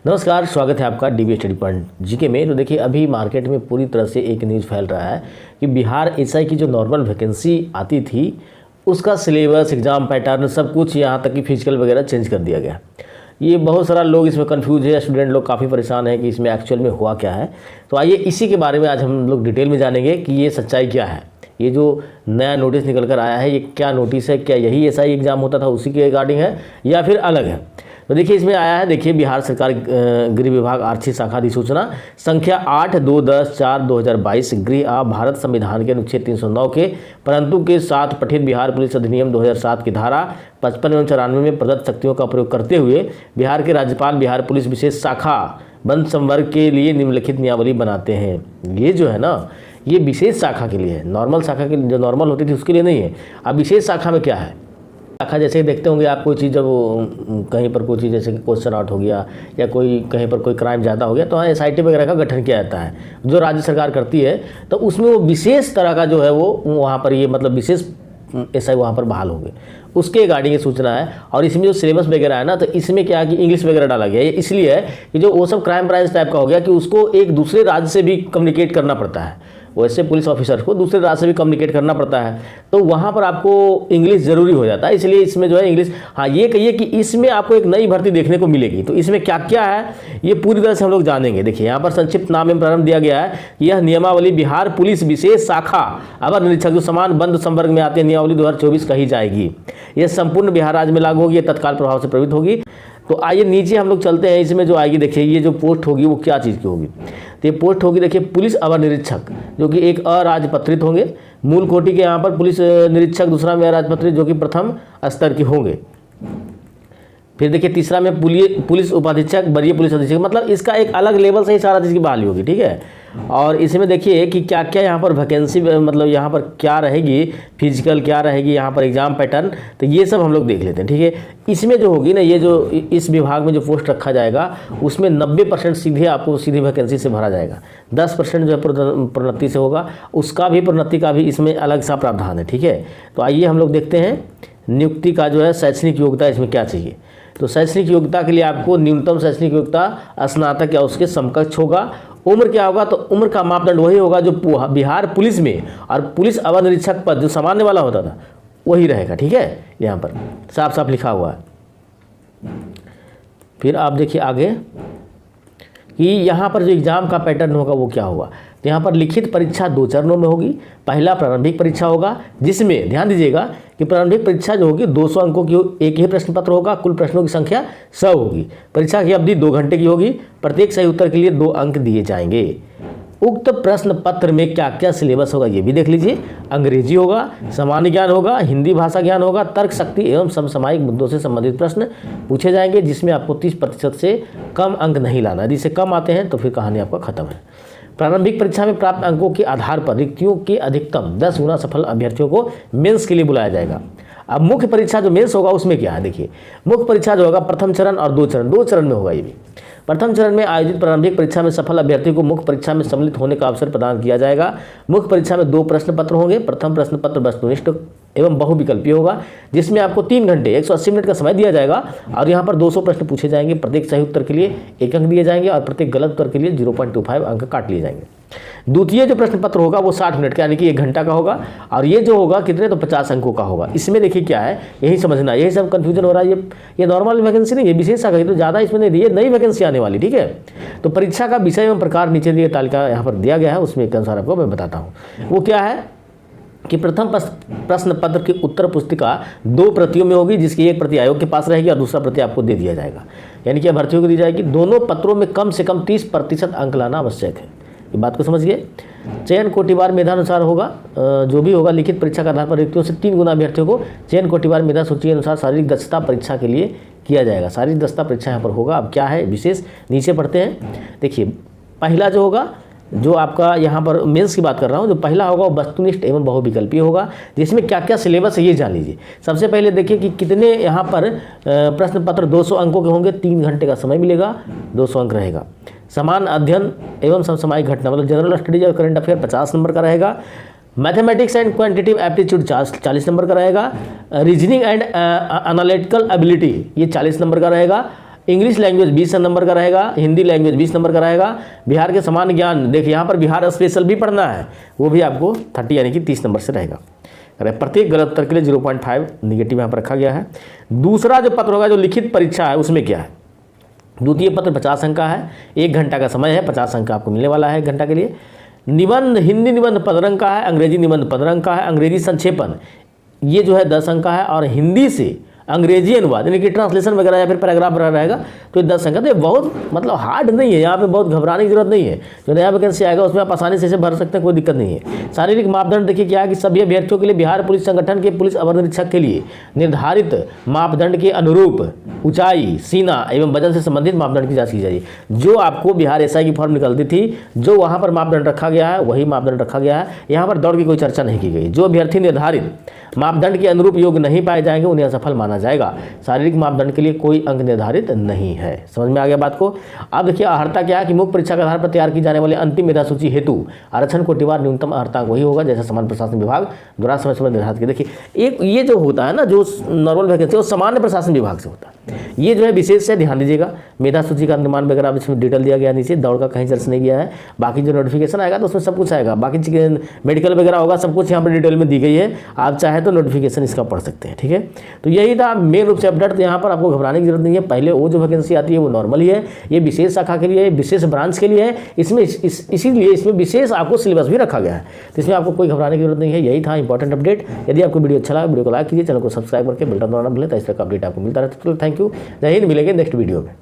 नमस्कार, स्वागत है आपका डीबी स्टडी पॉइंट जीके में। तो देखिए, अभी मार्केट में पूरी तरह से एक न्यूज़ फैल रहा है कि बिहार एसआई की जो नॉर्मल वैकेंसी आती थी उसका सिलेबस, एग्ज़ाम पैटर्न, सब कुछ, यहाँ तक कि फिजिकल वगैरह चेंज कर दिया गया। ये बहुत सारा लोग इसमें कंफ्यूज है, स्टूडेंट लोग काफ़ी परेशान हैं कि इसमें एक्चुअल में हुआ क्या है। तो आइए इसी के बारे में आज हम लोग डिटेल में जानेंगे कि ये सच्चाई क्या है। ये जो नया नोटिस निकल कर आया है, ये क्या नोटिस है, क्या यही एसआई एग्ज़ाम होता था उसी के रिगार्डिंग है या फिर अलग है। तो देखिए, इसमें आया है, देखिए, बिहार सरकार गृह विभाग आरक्षी शाखा अधिसूचना संख्या 8/2/10/2022 गृह आ भारत संविधान के अनुच्छेद 309 के परंतु के साथ पठित बिहार पुलिस अधिनियम 2007 की धारा 55 एवं 94 में प्रदत्त शक्तियों का प्रयोग करते हुए बिहार के राज्यपाल बिहार पुलिस विशेष शाखा बंद संवर्ग के लिए निम्नलिखित नियमावली बनाते हैं। ये जो है ना, ये विशेष शाखा के लिए है, नॉर्मल शाखा के जो नॉर्मल होती थी उसके लिए नहीं है। अब विशेष शाखा में क्या है, शाखा जैसे देखते होंगे आप, कोई चीज़ जब कहीं पर कोई चीज़ जैसे कि क्वेश्चन आउट हो गया या कोई कहीं पर कोई क्राइम ज़्यादा हो गया तो एसआईटी वगैरह का गठन किया जाता है जो राज्य सरकार करती है। तो उसमें वो विशेष तरह का जो है वो वहाँ पर ये मतलब विशेष एसआई वहाँ पर बहाल होंगे, उसके रिगार्डिंग ये सूचना है। और इसमें जो सिलेबस वगैरह है ना, तो इसमें क्या है कि इंग्लिश वगैरह डाला गया है। ये इसलिए है कि जो वो सब क्राइम ब्रांच टाइप का हो गया कि उसको एक दूसरे राज्य से भी कम्युनिकेट करना पड़ता है, वैसे पुलिस ऑफिसर को दूसरे राज्य से भी कम्युनिकेट करना पड़ता है, तो वहाँ पर आपको इंग्लिश ज़रूरी हो जाता है। इसलिए इसमें जो है इंग्लिश, हाँ ये कहिए कि इसमें आपको एक नई भर्ती देखने को मिलेगी। तो इसमें क्या क्या है ये पूरी तरह से हम लोग जानेंगे। देखिए, यहाँ पर संक्षिप्त नाम में प्रारंभ दिया गया है कि यह नियमावली बिहार पुलिस विशेष शाखा अवर निरीक्षक जो समान बंद संवर्ग में आते हैं नियमावली 2024 कही जाएगी। यह संपूर्ण बिहार राज्य में लागू होगी, यह तत्काल प्रभाव से प्रभावित होगी। तो आइए नीचे हम लोग चलते हैं, इसमें जो आएगी देखिए, ये जो पोस्ट होगी वो क्या चीज़ की होगी। तो ये पोस्ट होगी देखिए पुलिस अवर निरीक्षक, जो कि एक अराजपत्रित होंगे। मूल कोटि के यहाँ पर पुलिस निरीक्षक, दूसरा में अराजपत्रित जो कि प्रथम स्तर के होंगे। फिर देखिए तीसरा में पुलिस उपाधीक्षक, वरीय पुलिस अधीक्षक, मतलब इसका एक अलग लेवल से ही सारा चीज़ की बहाली होगी, ठीक है। और इसमें देखिए कि क्या क्या यहाँ पर वैकेंसी, मतलब यहाँ पर क्या रहेगी, फिजिकल क्या रहेगी, यहाँ पर एग्जाम पैटर्न, तो ये सब हम लोग देख लेते हैं, ठीक है। इसमें जो होगी ना, ये जो इस विभाग में जो पोस्ट रखा जाएगा उसमें 90% सीधे आपको सीधी वैकेंसी से भरा जाएगा। 10% जो है प्रोन्नति से होगा, उसका भी प्रोन्नति का भी इसमें अलग सा प्रावधान है, ठीक है। तो आइए हम लोग देखते हैं नियुक्ति का जो है शैक्षणिक योग्यता इसमें क्या चाहिए। तो शैक्षणिक योग्यता के लिए आपको न्यूनतम शैक्षणिक योग्यता स्नातक या उसके समकक्ष होगा। उम्र क्या होगा, तो उम्र का मापदंड वही होगा जो बिहार पुलिस में और पुलिस अवर निरीक्षक पद जो सामान्य वाला होता था वही रहेगा, ठीक है। यहाँ पर साफ साफ लिखा हुआ है। फिर आप देखिए आगे कि यहाँ पर जो एग्ज़ाम का पैटर्न होगा वो क्या होगा। तो यहाँ पर लिखित परीक्षा 2 चरणों में होगी। पहला प्रारंभिक परीक्षा होगा, जिसमें ध्यान दीजिएगा कि प्रारंभिक परीक्षा जो होगी 200 अंकों की एक ही प्रश्न पत्र होगा। कुल प्रश्नों की संख्या 100 होगी। परीक्षा की अवधि 2 घंटे की होगी। प्रत्येक सही उत्तर के लिए 2 अंक दिए जाएंगे। उक्त प्रश्न पत्र में क्या क्या सिलेबस होगा ये भी देख लीजिए। अंग्रेजी होगा, सामान्य ज्ञान होगा, हिंदी भाषा ज्ञान होगा, तर्क शक्ति एवं समसामयिक मुद्दों से संबंधित प्रश्न पूछे जाएंगे, जिसमें आपको 30% से कम अंक नहीं लाना। यदि से कम आते हैं तो फिर कहानी आपका खत्म है। प्रारंभिक परीक्षा में प्राप्त अंकों के आधार पर रिक्तियों के अधिकतम 10 गुना सफल अभ्यर्थियों को मेंस के लिए बुलाया जाएगा। अब मुख्य परीक्षा जो मेंस होगा उसमें क्या है, देखिए मुख्य परीक्षा जो होगा प्रथम चरण और 2 चरण में होगा। ये भी प्रथम चरण में आयोजित प्रारंभिक परीक्षा में सफल अभ्यर्थी को मुख्य परीक्षा में सम्मिलित होने का अवसर प्रदान किया जाएगा। मुख्य परीक्षा में 2 प्रश्न पत्र होंगे। प्रथम प्रश्न पत्र वस्तुनिष्ठ एवं बहुविकल्पीय होगा, जिसमें आपको 3 घंटे 180 मिनट का समय दिया जाएगा और यहाँ पर 200 प्रश्न पूछे जाएंगे। प्रत्येक सही उत्तर के लिए 1 अंक दिए जाएंगे और प्रत्येक गलत उत्तर के लिए 0.25 अंक काट लिए जाएंगे। द्वितीय जो प्रश्न पत्र होगा वो 60 मिनट का यानी कि 1 घंटा का होगा और ये जो होगा कितने, तो 50 अंकों का होगा। इसमें देखिए क्या है, यही समझना, यही सब कंफ्यूजन हो रहा है। ये नॉर्मल वैकेंसी नहीं, ये विशेष शाखा, तो ज़्यादा इसमें नहीं दी, नई वैकेंसी आने वाली, ठीक है। तो परीक्षा का विषय एवं प्रकार नीचे दिए तालिका यहाँ पर दिया गया है, उसमें के अनुसार आपको मैं बताता हूँ। वो क्या है कि प्रथम प्रश्न पत्र की उत्तर पुस्तिका 2 प्रतियों में होगी, जिसकी एक प्रति आयोग के पास रहेगी और दूसरा प्रति आपको दे दिया जाएगा, यानी कि अभ्यर्थियों को दी जाएगी। दोनों पत्रों में कम से कम 30% अंक लाना आवश्यक है। ये बात को समझिए। चयन कोटिवार मेधानुसार होगा, जो भी होगा लिखित परीक्षा के आधार पर रिक्तियों से 3 गुना अभ्यर्थियों को चयन कोटिवार मेधा सूची के अनुसार शारीरिक दक्षता परीक्षा के लिए किया जाएगा। शारीरिक दक्षता परीक्षा यहाँ पर होगा। अब क्या है विशेष, नीचे पढ़ते हैं। देखिए पहला जो होगा, जो आपका यहाँ पर मेंस की बात कर रहा हूँ, जो पहला होगा वो वस्तुनिष्ठ एवं बहुविकल्पीय होगा, जिसमें क्या क्या सिलेबस है ये जान लीजिए। सबसे पहले देखिए कि कितने यहाँ पर प्रश्न पत्र 200 अंकों के होंगे, 3 घंटे का समय मिलेगा, 200 अंक रहेगा। समान अध्ययन एवं समसामयिक घटना मतलब जनरल स्टडीज और करंट अफेयर 50 नंबर का रहेगा। Mathematics and quantitative aptitude 40 number का रहेगा। रीजनिंग एंड एनालिटिकल एबिलिटी ये 40 नंबर का रहेगा। इंग्लिश लैंग्वेज 20 नंबर का रहेगा, हिंदी लैंग्वेज 20 नंबर का रहेगा। बिहार के सामान्य ज्ञान, देखिए यहाँ पर बिहार स्पेशल भी पढ़ना है, वो भी आपको 30 यानी कि 30 नंबर से रहेगा। प्रत्येक गलत उत्तर के लिए 0.5 निगेटिव यहाँ पर रखा गया है। दूसरा जो पत्र होगा, जो लिखित परीक्षा है, उसमें क्या है, द्वितीय पत्र 50 अंक का है, 1 घंटा का समय है, 50 अंक आपको मिलने वाला है 1 घंटा के लिए। निबंध, हिंदी निबंध 15 अंक का है, अंग्रेजी निबंध 15 अंक का है, अंग्रेजी संक्षेपण ये जो है 10 अंक का है, और हिंदी से अंग्रेजी अनुवाद यानी कि ट्रांसलेशन वगैरह या फिर पैराग्राफ वगैरह रहेगा तो 10 अंक। तो ये बहुत मतलब हार्ड नहीं है, यहाँ पे बहुत घबराने की जरूरत नहीं है। जो नया वैकेंसी आएगा उसमें आप आसानी से इसे भर सकते हैं, कोई दिक्कत नहीं है। शारीरिक मापदंड देखिए क्या है कि सभी अभ्यर्थियों के लिए बिहार पुलिस संगठन के पुलिस अवर निरीक्षक के लिए निर्धारित मापदंड के अनुरूप ऊंचाई, सीना एवं वजन से संबंधित मापदंड की जाँच की जाएगी। जो आपको बिहार एसआई की फॉर्म निकलती थी, जो वहाँ पर मापदंड रखा गया है वही मापदंड रखा गया है। यहाँ पर दौड़ की कोई चर्चा नहीं की गई। जो अभ्यर्थी निर्धारित मापदंड के अनुरूप योग्य नहीं पाए जाएंगे उन्हें असफल माना जाएगा। शारीरिक मापदंड के लिए कोई अंक निर्धारित नहीं है। समझ में आ गया बात को। अब देखिए अर्हता क्या है कि मुख्य परीक्षा के आधार पर तैयार की जाने वाली अंतिम मेधा सूची हेतु आरक्षण कोटिवार न्यूनतम अर्हता वही होगा जैसा सामान्य प्रशासन विभाग द्वारा समय समय निर्धारित किया। देखिए एक ये जो होता है ना, जो नॉर्मल वैकेंसी वो सामान्य प्रशासन विभाग से होता है। ये जो है विशेष से ध्यान दीजिएगा। मेधा सूची का निर्माण वगैरह इसमें डिटेल दिया गया नीचे, दौड़ का कहीं चर्चा नहीं किया है। बाकी जो नोटिफिकेशन आएगा तो उसमें सब कुछ आएगा, बाकी मेडिकल वगैरह होगा, सब कुछ यहाँ पर डिटेल में दी गई है। आप चाहे तो नोटिफिकेशन इसका पढ़ सकते हैं, ठीक है। तो यही था मेन रूप से अपडेट। तो यहाँ पर आपको घबराने की जरूरत नहीं है। पहले वो जो वैकेंसी आती है वो नॉर्मल ही है, ये विशेष शाखा के लिए, विशेष ब्रांच के लिए है। इसमें इसीलिए इसमें विशेष आपको सिलेबस भी रखा गया है, तो इसमें आपको कोई घबराने की जरूरत नहीं है। यही था इंपॉर्टेंट अपडेट। यदि आपको वीडियो अच्छा लगा, वीडियो को लाइक कीजिए, चैनल को सब्सक्राइब करके बेल आइकन दबाना भूलें, तो इस तरह का अपडेट आपको मिलता रहता है। तो थैंक यू, जय हिंद। मिलेंगे नेक्स्ट वीडियो में।